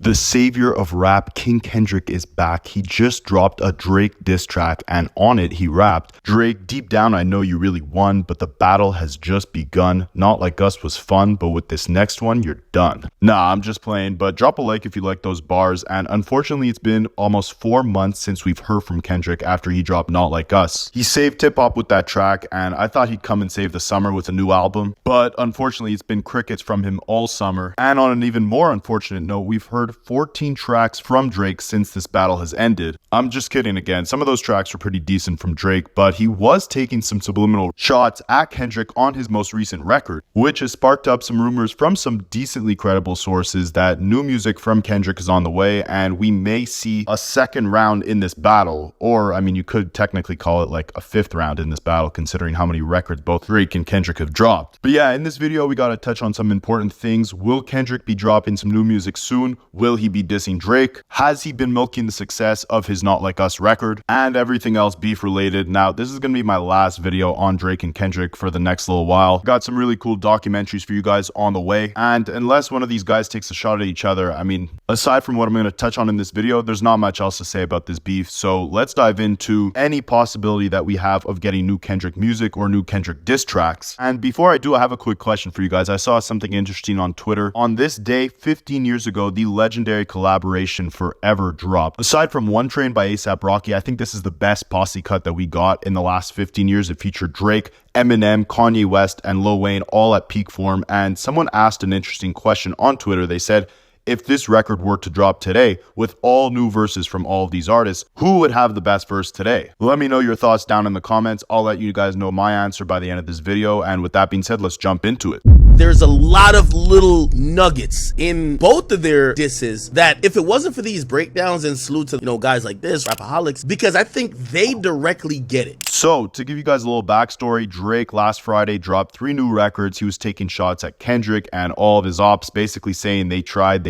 The savior of rap, King Kendrick, is back. He just dropped a Drake diss track, and on it he rapped, "Drake, deep down I know you really won, but the battle has just begun. Not Like Us was fun, but with this next one, you're done." Nah, I'm just playing, but drop a like if you like those bars. And unfortunately, it's been almost 4 months since we've heard from Kendrick after he dropped Not Like Us. He saved hip-hop with that track, and I thought he'd come and save the summer with a new album, but unfortunately, it's been crickets from him all summer. And on an even more unfortunate note, we've heard 14 tracks from Drake since this battle has ended. I'm just kidding again. Some of those tracks were pretty decent from Drake, but he was taking some subliminal shots at Kendrick on his most recent record, which has sparked up some rumors from some decently credible sources that new music from Kendrick is on the way, and we may see a second round in this battle. Or, I mean, you could technically call it like a 5th round in this battle, considering how many records both Drake and Kendrick have dropped. But yeah, in this video, we gotta touch on some important things. Will Kendrick be dropping some new music soon? Will he be dissing Drake? Has he been milking the success of his Not Like Us record? And everything else beef related. Now, this is gonna be my last video on Drake and Kendrick for the next little while. Got some really cool documentaries for you guys on the way. And unless one of these guys takes a shot at each other, I mean, aside from what I'm gonna touch on in this video, there's not much else to say about this beef. So let's dive into any possibility that we have of getting new Kendrick music or new Kendrick diss tracks. And before I do, I have a quick question for you guys. I saw something interesting on Twitter. On this day, 15 years ago, the legendary collaboration Forever dropped. Aside from One Train by A$AP Rocky, I think this is the best posse cut that we got in the last 15 years. It featured Drake, Eminem, Kanye West, and Lil Wayne all at peak form. And someone asked an interesting question on Twitter. They said, if this record were to drop today with all new verses from all of these artists, who would have the best verse today? Let me know your thoughts down in the comments. I'll let you guys know my answer by the end of this video. And with that being said, let's jump into it. There's a lot of little nuggets in both of their disses that if it wasn't for these breakdowns, and salute to, guys like this, Rapaholics, because I think they directly get it. So to give you guys a little backstory, Drake last Friday dropped 3 new records. He was taking shots at Kendrick and all of his ops, basically saying they tried,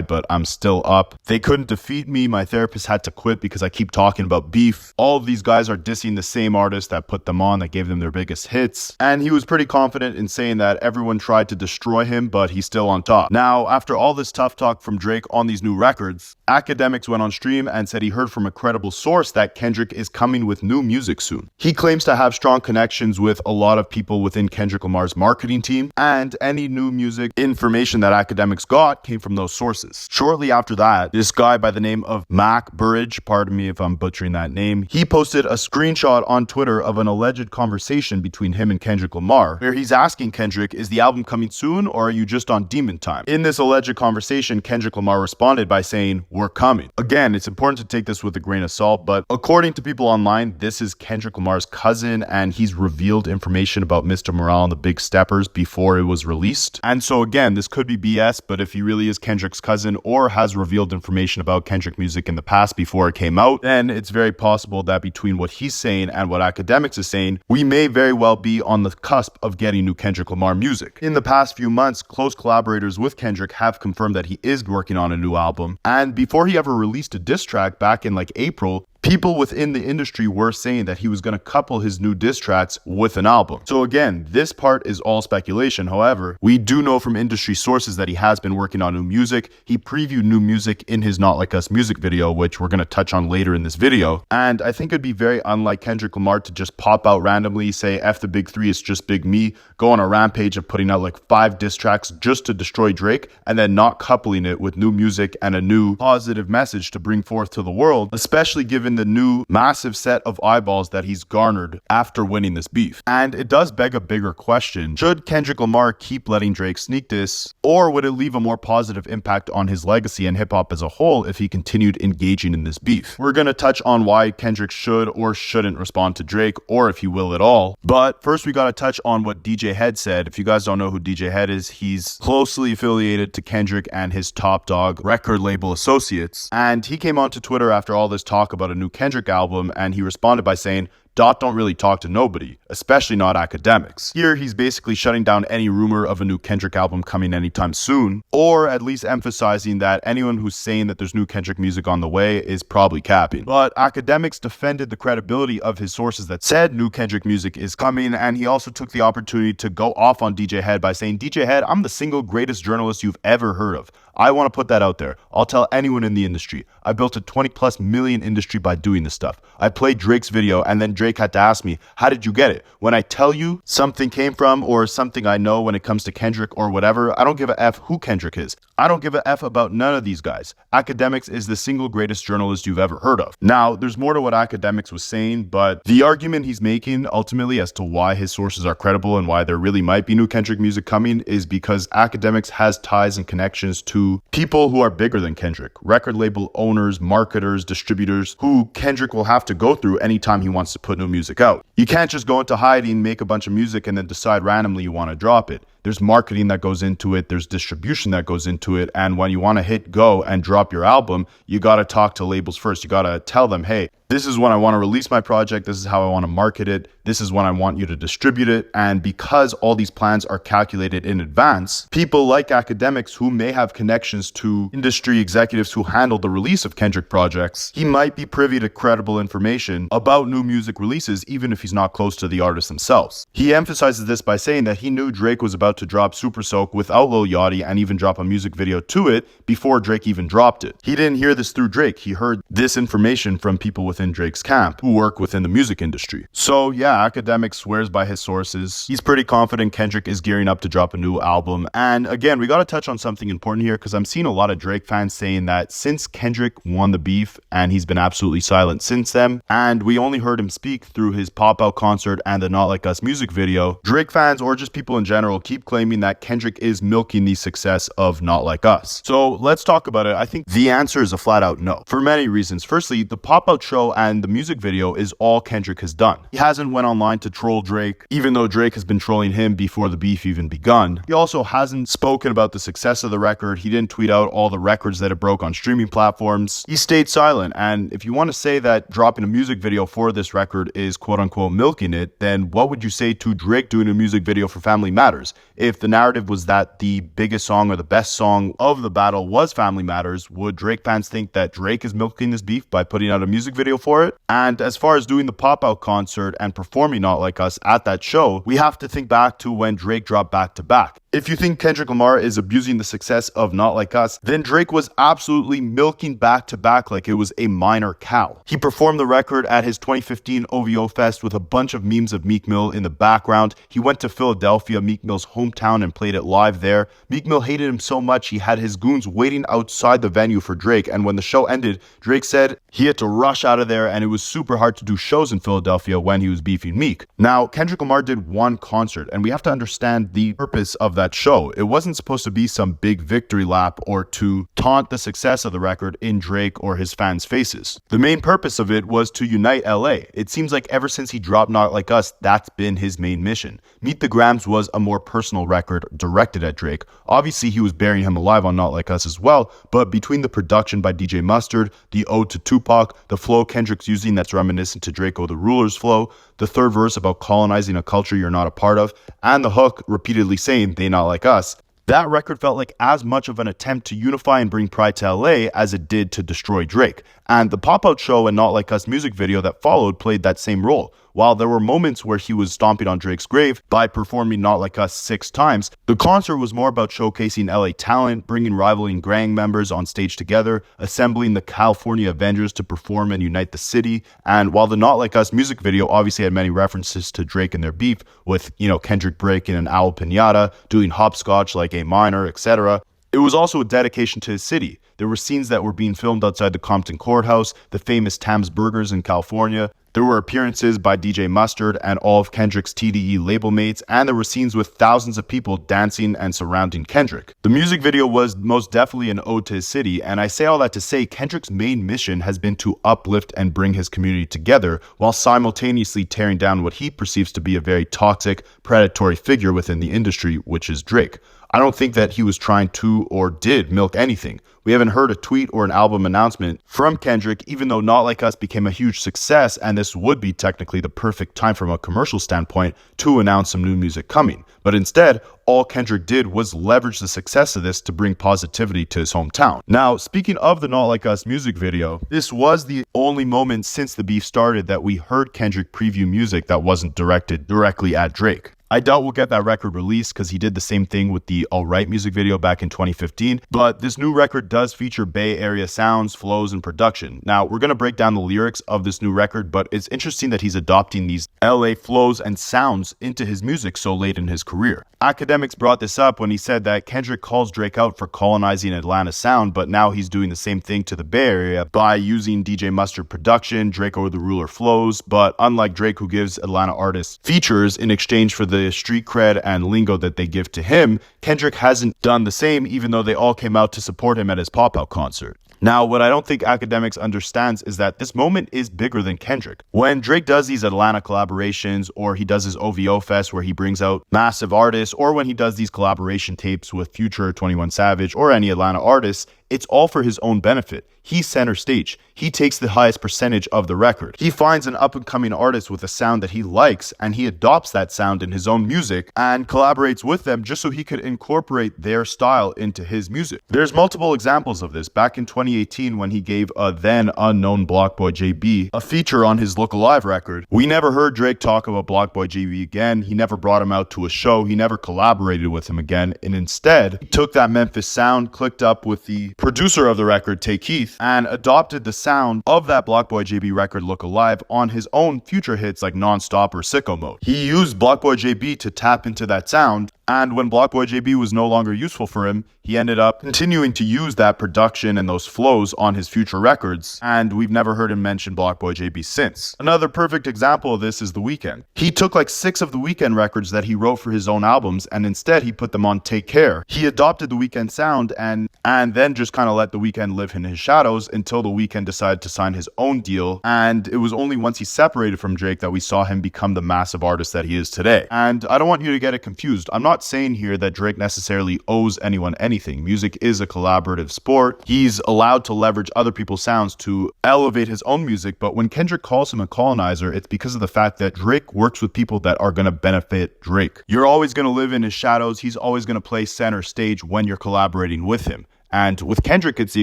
but I'm still up. They couldn't defeat me. My therapist had to quit because I keep talking about beef. All of these guys are dissing the same artist that put them on, that gave them their biggest hits. And he was pretty confident in saying that everyone tried to destroy him, but he's still on top. Now, after all this tough talk from Drake on these new records, Akademiks went on stream and said he heard from a credible source that Kendrick is coming with new music soon. He claims to have strong connections with a lot of people within Kendrick Lamar's marketing team, and any new music information that Akademiks got came from those sources. Shortly after that, this guy by the name of Mac Burridge, pardon me if I'm butchering that name, he posted a screenshot on Twitter of an alleged conversation between him and Kendrick Lamar, where he's asking Kendrick, is the album coming soon or are you just on demon time? In this alleged conversation, Kendrick Lamar responded by saying, we're coming. Again, it's important to take this with a grain of salt, but according to people online, this is Kendrick Lamar's cousin, and he's revealed information about Mr. Morale and the Big Steppers before it was released. And so again, this could be BS, but if he really is Kendrick's cousin or has revealed information about Kendrick music in the past before it came out, then it's very possible that between what he's saying and what Akademiks is saying, we may very well be on the cusp of getting new Kendrick Lamar music. In the past few months, close collaborators with Kendrick have confirmed that he is working on a new album, and before he ever released a diss track back in like April, people within the industry were saying that he was going to couple his new diss tracks with an album. So again, this part is all speculation. However, we do know from industry sources that he has been working on new music. He previewed new music in his Not Like Us music video, which we're going to touch on later in this video. And I think it'd be very unlike Kendrick Lamar to just pop out randomly, say F the big 3, it's just big me, go on a rampage of putting out like 5 diss tracks just to destroy Drake, and then not coupling it with new music and a new positive message to bring forth to the world, especially given the new massive set of eyeballs that he's garnered after winning this beef. And it does beg a bigger question. Should Kendrick Lamar keep letting Drake sneak diss, or would it leave a more positive impact on his legacy and hip-hop as a whole if he continued engaging in this beef? We're gonna touch on why Kendrick should or shouldn't respond to Drake, or if he will at all. But first we gotta touch on what DJ Hed said. If you guys don't know who DJ Hed is, he's closely affiliated to Kendrick and his Top Dog record label associates. And he came onto Twitter after all this talk about a new Kendrick album, and he responded by saying, don't really talk to nobody, especially not Akademiks. Here, he's basically shutting down any rumor of a new Kendrick album coming anytime soon, or at least emphasizing that anyone who's saying that there's new Kendrick music on the way is probably capping. But Akademiks defended the credibility of his sources that said new Kendrick music is coming, and he also took the opportunity to go off on DJ Hed by saying, DJ Hed, I'm the single greatest journalist you've ever heard of. I want to put that out there. I'll tell anyone in the industry. I built a 20+ million industry by doing this stuff. I played Drake's video and then Drake had to ask me, how did you get it? When I tell you something came from or something I know when it comes to Kendrick or whatever, I don't give a F who Kendrick is. I don't give a F about none of these guys. Akademiks is the single greatest journalist you've ever heard of. Now, there's more to what Akademiks was saying, but the argument he's making ultimately as to why his sources are credible and why there really might be new Kendrick music coming is because Akademiks has ties and connections to people who are bigger than Kendrick, record label owners, marketers, distributors, who Kendrick will have to go through anytime he wants to put new music out. You can't just go into hiding, make a bunch of music, and then decide randomly you want to drop it. There's marketing that goes into it, there's distribution that goes into it, and when you want to hit go and drop your album, you got to talk to labels first. You got to tell them, hey, this is when I want to release my project, this is how I want to market it, this is when I want you to distribute it. And because all these plans are calculated in advance, people like Akademiks who may have connections to industry executives who handle the release of Kendrick projects, he might be privy to credible information about new music releases even if he's not close to the artists themselves. He emphasizes this by saying that he knew Drake was about to drop Super Soak without Lil Yachty and even drop a music video to it before Drake even dropped it. He didn't hear this through Drake, he heard this information from people within Drake's camp who work within the music industry. So yeah, Akademiks swears by his sources. He's pretty confident Kendrick is gearing up to drop a new album. And again, we got to touch on something important here because I'm seeing a lot of Drake fans saying that since Kendrick won the beef and he's been absolutely silent since then, and we only heard him speak through his pop-out concert and the Not Like Us music video, Drake fans or just people in general keep claiming that Kendrick is milking the success of Not Like Us. So let's talk about it. I think the answer is a flat out no, for many reasons. Firstly, the pop-out show and the music video is all Kendrick has done. He hasn't went online to troll Drake, even though Drake has been trolling him before the beef even begun. He also hasn't spoken about the success of the record. He didn't tweet out all the records that it broke on streaming platforms. He stayed silent. And if you want to say that dropping a music video for this record is quote unquote milking it, then what would you say to Drake doing a music video for Family Matters? If the narrative was that the biggest song or the best song of the battle was Family Matters, would Drake fans think that Drake is milking this beef by putting out a music video for it? And as far as doing the pop-out concert and performing Not Like Us at that show, we have to think back to when Drake dropped Back to Back. If you think Kendrick Lamar is abusing the success of Not Like Us, then Drake was absolutely milking Back to Back like it was a minor cow. He performed the record at his 2015 OVO Fest with a bunch of memes of Meek Mill in the background. He went to Philadelphia, Meek Mill's hometown, and played it live there. Meek Mill hated him so much he had his goons waiting outside the venue for Drake, and when the show ended, Drake said he had to rush out of there and it was super hard to do shows in Philadelphia when he was beefing Meek. Now, Kendrick Lamar did one concert, and we have to understand the purpose of that show. It wasn't supposed to be some big victory lap or to taunt the success of the record in Drake or his fans' faces. The main purpose of it was to unite LA. It seems like ever since he dropped Not Like Us, that's been his main mission. Meet the Grams was a more personal record directed at Drake. Obviously, he was burying him alive on Not Like Us as well, but between the production by DJ Mustard, the ode to Tupac, the flow Kendrick's using that's reminiscent to Draco the Ruler's flow, the third verse about colonizing a culture you're not a part of, and the hook repeatedly saying they not like us, that record felt like as much of an attempt to unify and bring pride to LA as it did to destroy Drake. And the pop-out show and Not Like Us music video that followed played that same role. While there were moments where he was stomping on Drake's grave by performing Not Like Us 6 times, the concert was more about showcasing LA talent, bringing rivaling gang members on stage together, assembling the California Avengers to perform and unite the city. And while the Not Like Us music video obviously had many references to Drake and their beef with, Kendrick breaking an owl pinata, doing hopscotch like A minor, etc., it was also a dedication to his city. There were scenes that were being filmed outside the Compton Courthouse, the famous Tam's Burgers in California. There were appearances by DJ Mustard and all of Kendrick's TDE label mates, and there were scenes with thousands of people dancing and surrounding Kendrick. The music video was most definitely an ode to his city, and I say all that to say Kendrick's main mission has been to uplift and bring his community together while simultaneously tearing down what he perceives to be a very toxic, predatory figure within the industry, which is Drake. I don't think that he was trying to or did milk anything. We haven't heard a tweet or an album announcement from Kendrick, even though Not Like Us became a huge success, and this would be technically the perfect time from a commercial standpoint to announce some new music coming. But instead, all Kendrick did was leverage the success of this to bring positivity to his hometown. Now, speaking of the Not Like Us music video, this was the only moment since the beef started that we heard Kendrick preview music that wasn't directed directly at Drake. I doubt we'll get that record released because he did the same thing with the Alright music video back in 2015, but this new record does feature Bay Area sounds, flows, and production. Now, we're going to break down the lyrics of this new record, but it's interesting that he's adopting these LA flows and sounds into his music so late in his career. Akademiks brought this up when he said that Kendrick calls Drake out for colonizing Atlanta sound, but now he's doing the same thing to the Bay Area by using DJ Mustard production, Drake or the Ruler flows, but unlike Drake, who gives Atlanta artists features in exchange for the street cred and lingo that they give to him, Kendrick hasn't done the same, even though they all came out to support him at his pop-out concert. Now, what I don't think Akademiks understands is that this moment is bigger than Kendrick. When Drake does these Atlanta collaborations, or he does his OVO Fest where he brings out massive artists, or when he does these collaboration tapes with Future, 21 Savage, or any Atlanta artists, it's all for his own benefit. He's center stage. He takes the highest percentage of the record. He finds an up-and-coming artist with a sound that he likes, and he adopts that sound in his own music and collaborates with them just so he could incorporate their style into his music. There's multiple examples of this. Back in 2018, when he gave a then unknown Blockboy JB a feature on his Look Alive record, we never heard Drake talk about Blockboy JB again. He never brought him out to a show. He never collaborated with him again, and instead, he took that Memphis sound, clicked up with the producer of the record, Tay Keith, and adopted the sound of that Blockboy JB record, Look Alive, on his own future hits like Nonstop or Sicko Mode. He used Blockboy JB to tap into that sound, and when Blockboy JB was no longer useful for him, he ended up continuing to use that production and those flows on his future records, and we've never heard him mention Blockboy JB since. Another perfect example of this is The Weeknd. He took like 6 of The Weeknd records that he wrote for his own albums, and instead he put them on Take Care. He adopted The Weeknd sound and then just kind of let The Weeknd live in his shadows until The Weeknd decided to sign his own deal, and it was only once he separated from Drake that we saw him become the massive artist that he is today. And I don't want you to get it confused. I'm not saying here that Drake necessarily owes anyone anything. Music is a collaborative sport. He's allowed to leverage other people's sounds to elevate his own music, but when Kendrick calls him a colonizer, it's because of the fact that Drake works with people that are going to benefit Drake. You're always going to live in his shadows. He's always going to play center stage when you're collaborating with him. And with Kendrick, it's the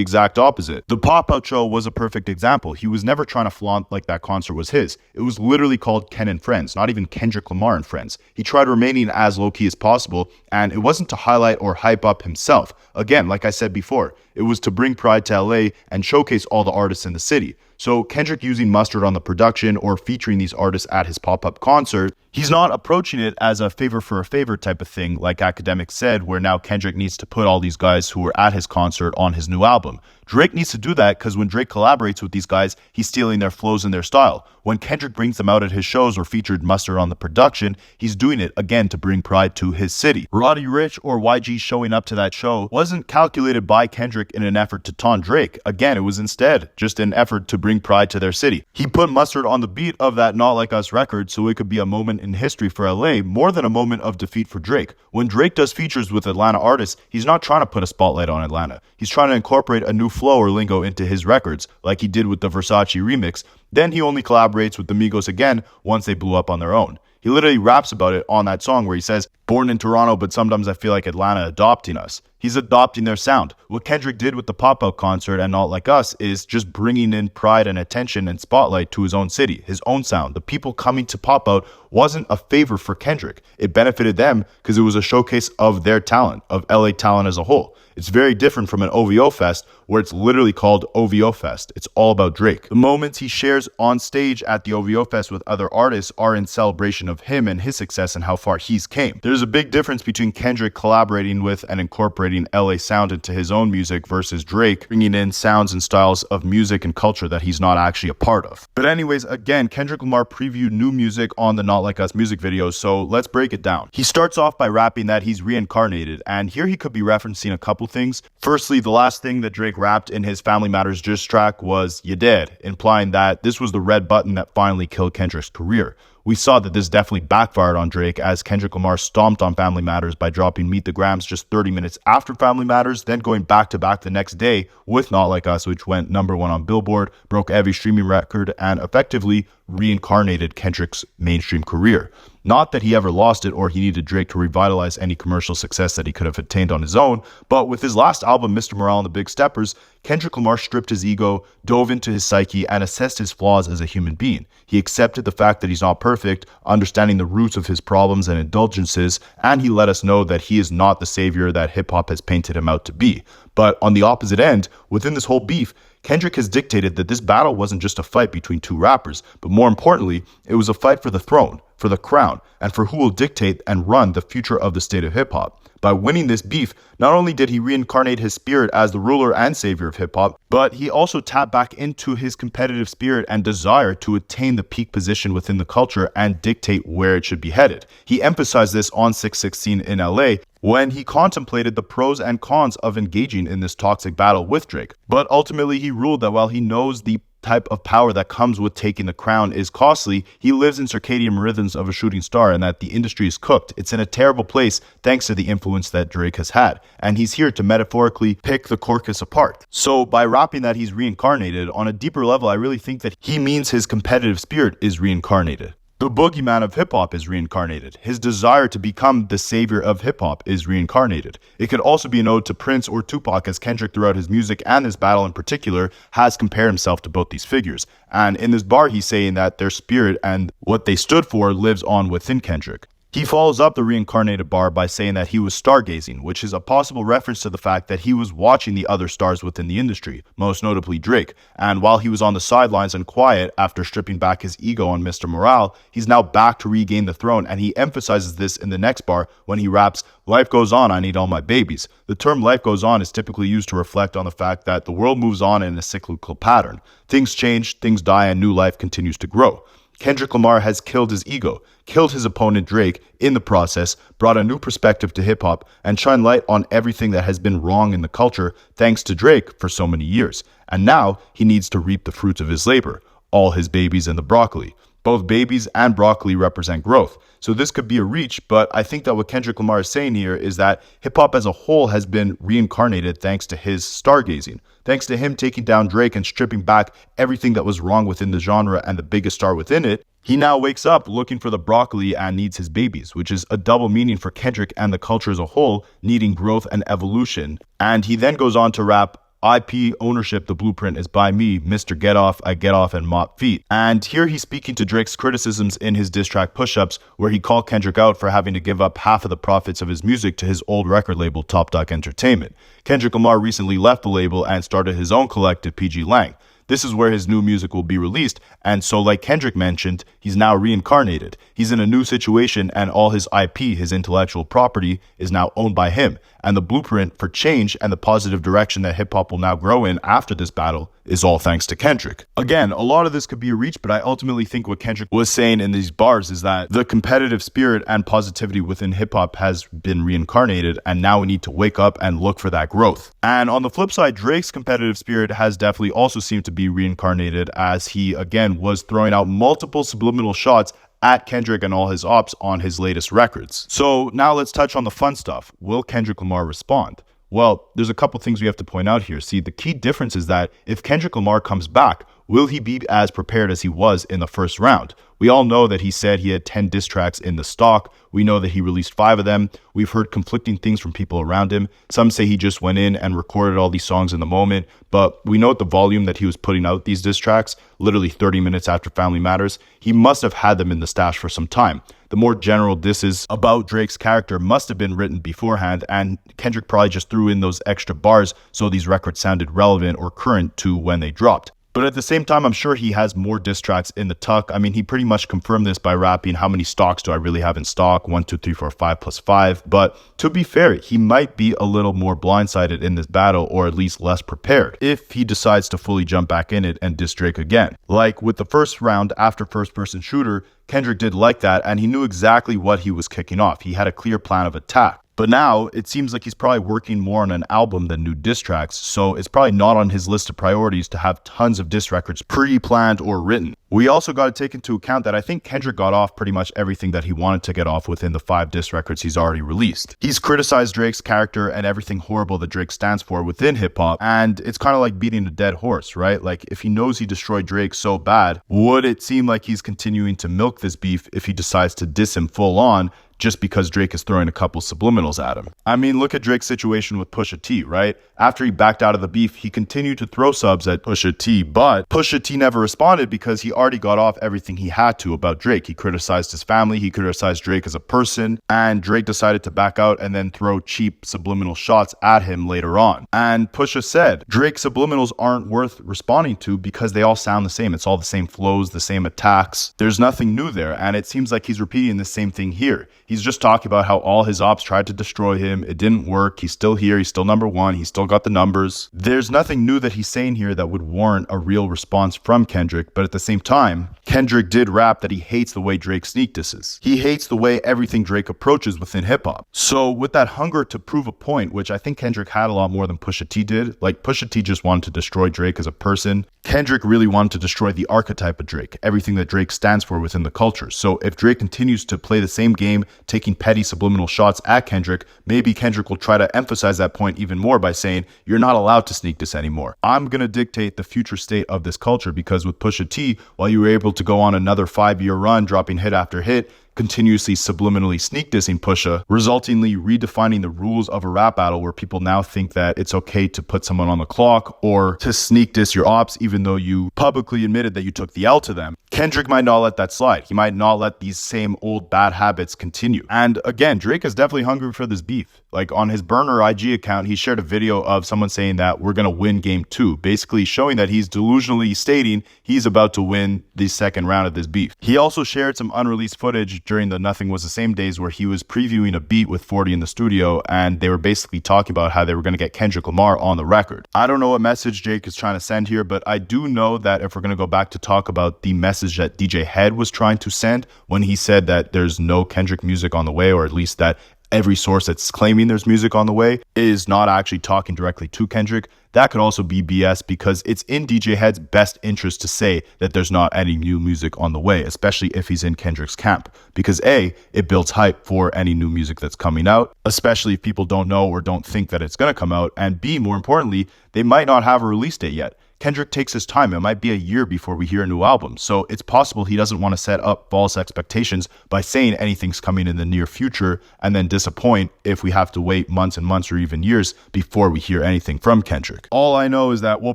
exact opposite. The pop-out show was a perfect example. He was never trying to flaunt like that concert was his. It was literally called Ken and Friends, not even Kendrick Lamar and Friends. He tried remaining as low-key as possible, and it wasn't to highlight or hype up himself. Again, like I said before, it was to bring pride to LA and showcase all the artists in the city. So Kendrick using Mustard on the production or featuring these artists at his pop-up concert, he's not approaching it as a favor for a favor type of thing like Akademiks said, where now Kendrick needs to put all these guys who were at his concert on his new album. Drake needs to do that because when Drake collaborates with these guys, he's stealing their flows and their style. When Kendrick brings them out at his shows or featured Mustard on the production, he's doing it again to bring pride to his city. Roddy Ricch or YG showing up to that show wasn't calculated by Kendrick in an effort to taunt Drake. Again, it was instead just an effort to bring pride to their city. He put Mustard on the beat of that Not Like Us record so it could be a moment in history for LA more than a moment of defeat for Drake. When Drake does features with Atlanta artists, he's not trying to put a spotlight on Atlanta. He's trying to incorporate a new flow or lingo into his records, like he did with the Versace remix. Then he only collaborates with the Migos again once they blew up on their own. He literally raps about it on that song where he says, "Born in Toronto, but sometimes I feel like Atlanta adopting us." He's adopting their sound. What Kendrick did with the pop-out concert and Not Like Us is just bringing in pride and attention and spotlight to his own city, his own sound. The people coming to pop-out wasn't a favor for Kendrick. It benefited them because it was a showcase of their talent, of LA talent as a whole. It's very different from an OVO Fest where it's literally called OVO Fest. It's all about Drake. The moments he shares on stage at the OVO Fest with other artists are in celebration of him and his success and how far he's came. There's a big difference between Kendrick collaborating with and incorporating LA sound into his own music versus Drake bringing in sounds and styles of music and culture that he's not actually a part of. But anyways, again, Kendrick Lamar previewed new music on the Not Like Us music video, so let's break it down. He starts off by rapping that he's reincarnated, and here he could be referencing a couple things. Firstly, the last thing that Drake rapped in his Family Matters diss track was "You Dead," implying that this was the red button that finally killed Kendrick's career. We saw that this definitely backfired on Drake as Kendrick Lamar stomped on Family Matters by dropping Meet the Grams just 30 minutes after Family Matters, then going back to back the next day with Not Like Us, which went #1 on Billboard, broke every streaming record, and effectively reincarnated Kendrick's mainstream career. Not that he ever lost it or he needed Drake to revitalize any commercial success that he could have attained on his own, but with his last album, Mr. Morale and the Big Steppers, Kendrick Lamar stripped his ego, dove into his psyche, and assessed his flaws as a human being. He accepted the fact that he's not perfect, understanding the roots of his problems and indulgences, and he let us know that he is not the savior that hip-hop has painted him out to be. But on the opposite end, within this whole beef, Kendrick has dictated that this battle wasn't just a fight between two rappers, but more importantly, it was a fight for the throne, for the crown, and for who will dictate and run the future of the state of hip-hop. By winning this beef, not only did he reincarnate his spirit as the ruler and savior of hip-hop, but he also tapped back into his competitive spirit and desire to attain the peak position within the culture and dictate where it should be headed. He emphasized this on 616 in LA when he contemplated the pros and cons of engaging in this toxic battle with Drake. But ultimately, he ruled that while he knows the type of power that comes with taking the crown is costly, he lives in circadian rhythms of a shooting star and that the industry is cooked. It's in a terrible place thanks to the influence that Drake has had, and he's here to metaphorically pick the carcass apart. So by rapping that he's reincarnated, on a deeper level, I really think that he means his competitive spirit is reincarnated. The boogeyman of hip-hop is reincarnated. His desire to become the savior of hip-hop is reincarnated. It could also be an ode to Prince or Tupac, as Kendrick throughout his music and this battle in particular has compared himself to both these figures. And in this bar, he's saying that their spirit and what they stood for lives on within Kendrick. He follows up the reincarnated bar by saying that he was stargazing, which is a possible reference to the fact that he was watching the other stars within the industry, most notably Drake. And while he was on the sidelines and quiet after stripping back his ego on Mr. Morale, he's now back to regain the throne, and he emphasizes this in the next bar when he raps, "Life goes on, I need all my babies." The term life goes on is typically used to reflect on the fact that the world moves on in a cyclical pattern. Things change, things die, and new life continues to grow. Kendrick Lamar has killed his ego, killed his opponent Drake in the process, brought a new perspective to hip-hop, and shined light on everything that has been wrong in the culture thanks to Drake for so many years. And now he needs to reap the fruits of his labor, all his babies and the broccoli. Both babies and broccoli represent growth. So this could be a reach, but I think that what Kendrick Lamar is saying here is that hip-hop as a whole has been reincarnated thanks to his stargazing. Thanks to him taking down Drake and stripping back everything that was wrong within the genre and the biggest star within it, he now wakes up looking for the broccoli and needs his babies, which is a double meaning for Kendrick and the culture as a whole, needing growth and evolution. And he then goes on to rap, IP ownership, the blueprint is by me, Mr. Get Off, I get off and mop feet. And here he's speaking to Drake's criticisms in his diss track Push-Ups, where he called Kendrick out for having to give up half of the profits of his music to his old record label, Top Dog Entertainment. Kendrick Lamar recently left the label and started his own collective, PG Lang. This is where his new music will be released, and so like Kendrick mentioned, he's now reincarnated. He's in a new situation and all his IP, his intellectual property, is now owned by him. And the blueprint for change and the positive direction that hip-hop will now grow in after this battle is all thanks to Kendrick. Again, a lot of this could be a reach, but I ultimately think what Kendrick was saying in these bars is that the competitive spirit and positivity within hip-hop has been reincarnated, and now we need to wake up and look for that growth. And on the flip side, Drake's competitive spirit has definitely also seemed to be reincarnated, as he, again, was throwing out multiple subliminal shots at Kendrick and all his ops on his latest records. So now let's touch on the fun stuff. Will Kendrick Lamar respond? Well, there's a couple things we have to point out here. See, the key difference is that if Kendrick Lamar comes back, will he be as prepared as he was in the first round? We all know that he said he had 10 diss tracks in the stock. We know that he released 5 of them. We've heard conflicting things from people around him. Some say he just went in and recorded all these songs in the moment, but we know at the volume that he was putting out these diss tracks, literally 30 minutes after Family Matters, he must have had them in the stash for some time. The more general disses about Drake's character must have been written beforehand, and Kendrick probably just threw in those extra bars so these records sounded relevant or current to when they dropped. But at the same time, I'm sure he has more diss tracks in the tuck. I mean, he pretty much confirmed this by rapping, how many stocks do I really have in stock? 1, 2, 3, 4, 5 plus 5. But to be fair, he might be a little more blindsided in this battle, or at least less prepared, if he decides to fully jump back in it and diss Drake again. Like with the first round after first person shooter, Kendrick did like that, and he knew exactly what he was kicking off. He had a clear plan of attack. But now it seems like he's probably working more on an album than new diss tracks, so it's probably not on his list of priorities to have tons of diss records pre-planned or written. We also got to take into account that I think Kendrick got off pretty much everything that he wanted to get off within the 5 diss records he's already released. He's criticized Drake's character and everything horrible that Drake stands for within hip-hop, and it's kind of like beating a dead horse, right? Like, if he knows he destroyed Drake so bad, would it seem like he's continuing to milk this beef if he decides to diss him full on just because Drake is throwing a couple subliminals at him? I mean, look at Drake's situation with Pusha T, right? After he backed out of the beef, he continued to throw subs at Pusha T, but Pusha T never responded because he already got off everything he had to about Drake. He criticized his family, he criticized Drake as a person, and Drake decided to back out and then throw cheap subliminal shots at him later on. And Pusha said, Drake's subliminals aren't worth responding to because they all sound the same. It's all the same flows, the same attacks. There's nothing new there, and it seems like he's repeating the same thing here. He's just talking about how all his ops tried to destroy him. It didn't work. He's still here. He's still number one. He's still got the numbers. There's nothing new that he's saying here that would warrant a real response from Kendrick. But at the same time, Kendrick did rap that he hates the way Drake sneak disses. He hates the way everything Drake approaches within hip hop. So with that hunger to prove a point, which I think Kendrick had a lot more than Pusha T did, like Pusha T just wanted to destroy Drake as a person. Kendrick really wanted to destroy the archetype of Drake, everything that Drake stands for within the culture. So if Drake continues to play the same game, taking petty subliminal shots at Kendrick, maybe Kendrick will try to emphasize that point even more by saying, you're not allowed to sneak this anymore. I'm going to dictate the future state of this culture, because with Pusha T, while you were able to go on another 5-year run, dropping hit after hit, continuously subliminally sneak dissing Pusha, resultingly redefining the rules of a rap battle where people now think that it's okay to put someone on the clock or to sneak diss your ops even though you publicly admitted that you took the L to them. Kendrick might not let that slide. He might not let these same old bad habits continue. And again, Drake is definitely hungry for this beef. Like on his burner IG account, he shared a video of someone saying that we're going to win game 2, basically showing that he's delusionally stating he's about to win the second round of this beef. He also shared some unreleased footage during the Nothing Was the Same days where he was previewing a beat with 40 in the studio, and they were basically talking about how they were going to get Kendrick Lamar on the record. I don't know what message Drake is trying to send here, but I do know that if we're going to go back to talk about the message that DJ Hed was trying to send when he said that there's no Kendrick music on the way, or at least that every source that's claiming there's music on the way is not actually talking directly to Kendrick, that could also be BS, because it's in DJ Hed's best interest to say that there's not any new music on the way, especially if he's in Kendrick's camp, because A, it builds hype for any new music that's coming out, especially if people don't know or don't think that it's going to come out, and B, more importantly, they might not have a release date yet. Kendrick takes his time. It might be a year before we hear a new album. So it's possible he doesn't want to set up false expectations by saying anything's coming in the near future and then disappoint if we have to wait months and months or even years before we hear anything from Kendrick. All I know is that we'll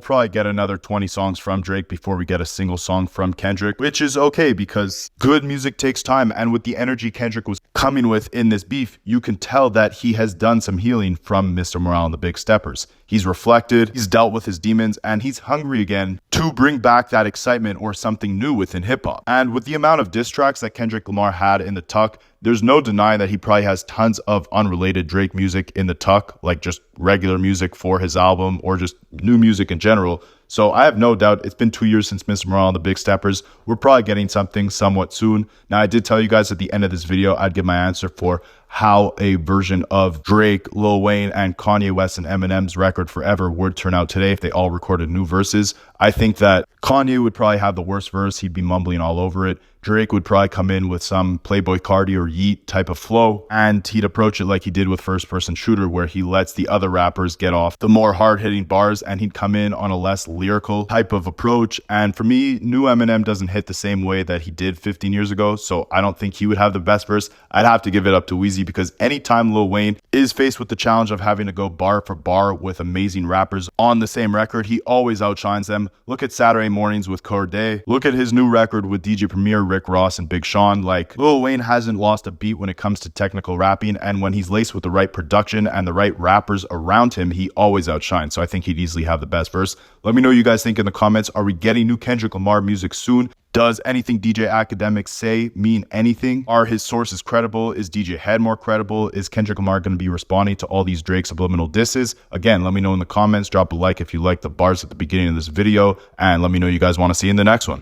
probably get another 20 songs from Drake before we get a single song from Kendrick, which is okay because good music takes time. And with the energy Kendrick was coming with in this beef, you can tell that he has done some healing from Mr. Morale and the Big Steppers. He's reflected, he's dealt with his demons, and he's hungry again to bring back that excitement or something new within hip-hop. And with the amount of diss tracks that Kendrick Lamar had in the tuck, there's no denying that he probably has tons of unrelated Drake music in the tuck, like just regular music for his album or just new music in general. So I have no doubt it's been 2 years since Mr. Morale and the Big Steppers. We're probably getting something somewhat soon. Now, I did tell you guys at the end of this video, I'd give my answer for how a version of Drake, Lil Wayne, and Kanye West and Eminem's Record Forever would turn out today if they all recorded new verses. I think that Kanye would probably have the worst verse. He'd be mumbling all over it. Drake would probably come in with some Playboy Cardi or Yeet type of flow, and he'd approach it like he did with First Person Shooter, where he lets the other rappers get off the more hard-hitting bars, and he'd come in on a less lyrical type of approach. And for me, new Eminem doesn't hit the same way that he did 15 years ago, so I don't think he would have the best verse. I'd have to give it up to Weezy, because anytime Lil Wayne is faced with the challenge of having to go bar for bar with amazing rappers on the same record, he always outshines them. Look at Saturday Mornings with Cordae. Look at his new record with DJ Premier, Rick Ross, and Big Sean. Like, Lil Wayne hasn't lost a beat when it comes to technical rapping, and when he's laced with the right production and the right rappers around him, he always outshines. So I think he'd easily have the best verse. Let me know what you guys think in the comments. Are we getting new Kendrick Lamar music soon? Does anything DJ Akademiks say mean anything? Are his sources credible? Is DJ Hed more credible? Is Kendrick Lamar going to be responding to all these Drake subliminal disses? Again, let me know in the comments. Drop a like if you like the bars at the beginning of this video, and let me know what you guys want to see in the next one.